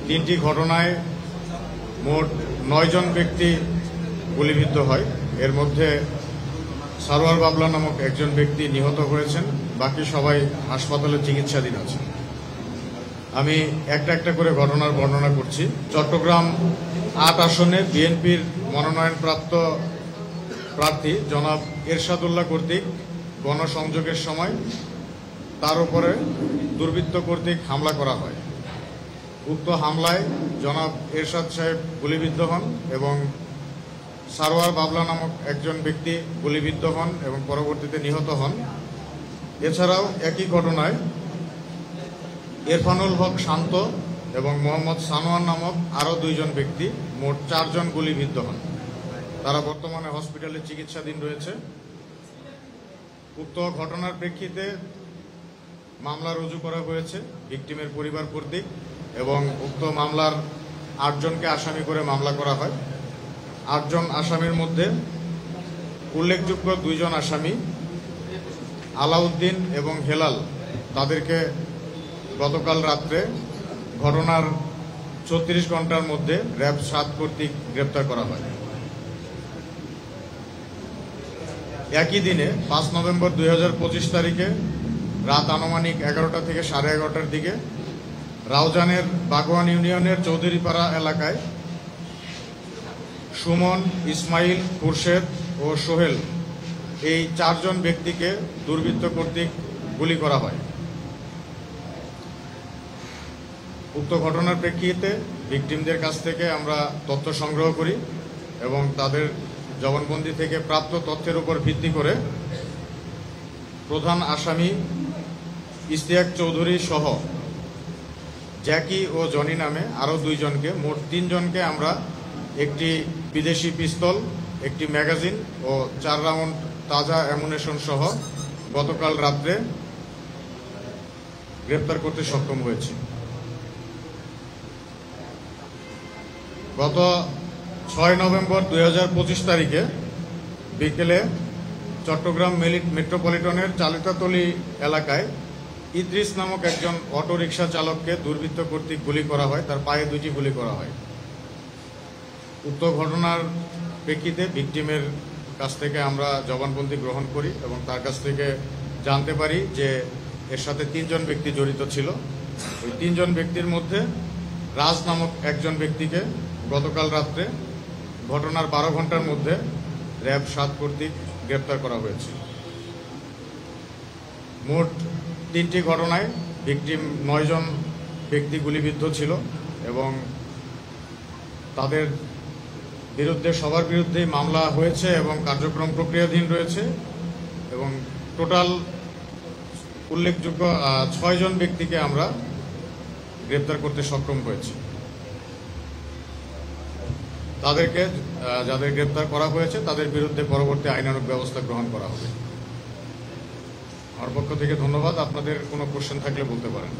তিনটি ঘটনায় মোট 9 জন ব্যক্তি গুলিবিদ্ধ হয়। এর মধ্যে সারোয়ার বাবলা নামক একজন ব্যক্তি নিহত হয়েছেন, বাকি সবাই হাসপাতালে চিকিৎসাধীন আছে। আমি একটা একটা করে ঘটনার বর্ণনা করছি। চট্টগ্রাম 8 আসনে বিএনপির মনোনয়নপ্রাপ্ত প্রার্থী জনাব এরশাদুল্লাহ কর্তৃক গণসংযোগের সময় তার উপরে দুর্বৃত্ত কর্তৃক হামলা করা হয়। উক্ত হামলায় জনাব এরশাদ সাহেব গুলিবিদ্ধ হন এবং সারোয়ার বাবলা নামক একজন ব্যক্তি গুলিবিদ্ধ হন এবং পরবর্তীতে নিহত হন। এছাড়াও একই ঘটনায় ইরফানুল হক শান্ত এবং মোহাম্মদ সানোয়ার নামক আরও 2 জন ব্যক্তি, মোট 4 জন গুলিবিদ্ধ হন। তারা বর্তমানে হসপিটালে চিকিৎসাধীন রয়েছে। উক্ত ঘটনার প্রেক্ষিতে মামলা রুজু করা হয়েছে ভিকটিমের পরিবার কর্তৃক এবং উক্ত মামলার 8 জনকে আসামি করে মামলা করা হয়। 8 জন আসামির মধ্যে উল্লেখযোগ্য 2 জন আসামি আলাউদ্দিন এবং হেলাল, তাদেরকে গতকাল রাত্রে ঘটনার 34 ঘন্টার মধ্যে র্যাব 7 কর্তৃক গ্রেপ্তার করা হয়। একই দিনে 5 নভেম্বর 2025 তারিখে রাত আনুমানিক 11টা থেকে 11:30টার দিকে রাউজানের বাগওয়ান ইউনিয়নের চৌধুরীপাড়া এলাকায় সুমন, ইসমাইল, খুরশেদ ও সোহেল এই 4 জন ব্যক্তিকে দুর্বৃত্ত কর্তৃক গুলি করা হয়। উক্ত ঘটনার প্রেক্ষিতে ভিকটিমদের কাছ থেকে আমরা তথ্য সংগ্রহ করি এবং তাদের জবানবন্দি থেকে প্রাপ্ত তথ্যের উপর ভিত্তি করে প্রধান আসামি ইশতিয়াক চৌধুরী সহ জ্যাকি ও জনি নামে আরও 2 জনকে, মোট 3 জনকে আমরা একটি বিদেশি পিস্তল, একটি ম্যাগাজিন ও 4 রাউন্ড তাজা অ্যামুনেশন সহ গতকাল রাত্রে গ্রেপ্তার করতে সক্ষম হয়েছি। গত 6 নভেম্বর 2025 তারিখে বিকেলে চট্টগ্রাম মেট্রোপলিটনের চালিতাতলী এলাকায় ইদ্রিস নামক একজন অটোরিকশা চালককে দুর্বৃত্ত কর্তৃক গুলি করা হয়, তার পায়ে 2টি গুলি করা হয়। উক্ত ঘটনার প্রেক্ষিতে ভিকটিমের কাছ থেকে আমরা জবানবন্দি গ্রহণ করি এবং তার কাছ থেকে জানতে পারি যে এর সাথে 3 জন ব্যক্তি জড়িত ছিল। ওই 3 জন ব্যক্তির মধ্যে রাজ নামক একজন ব্যক্তিকে গতকাল রাত্রে ঘটনার 12 ঘন্টার মধ্যে র্যাব 7 কর্তৃক গ্রেপ্তার করা হয়েছে। মোট 3টি ঘটনায় ভিকটিম 9 জন ব্যক্তি গুলিবিদ্ধ ছিল এবং তাদের বিরুদ্ধে সবার বিরুদ্ধেই মামলা হয়েছে এবং কার্যক্রম প্রক্রিয়াধীন রয়েছে এবং টোটাল উল্লেখযোগ্য 6 জন ব্যক্তিকে আমরা গ্রেপ্তার করতে সক্ষম হয়েছি। তাদেরকে যাদের গ্রেপ্তার করা হয়েছে তাদের বিরুদ্ধে পরবর্তী আইনানুগ ব্যবস্থা গ্রহণ করা হবে। আমার পক্ষ থেকে ধন্যবাদ। আপনাদের কোনো কোশ্চেন থাকলে বলতে পারেন।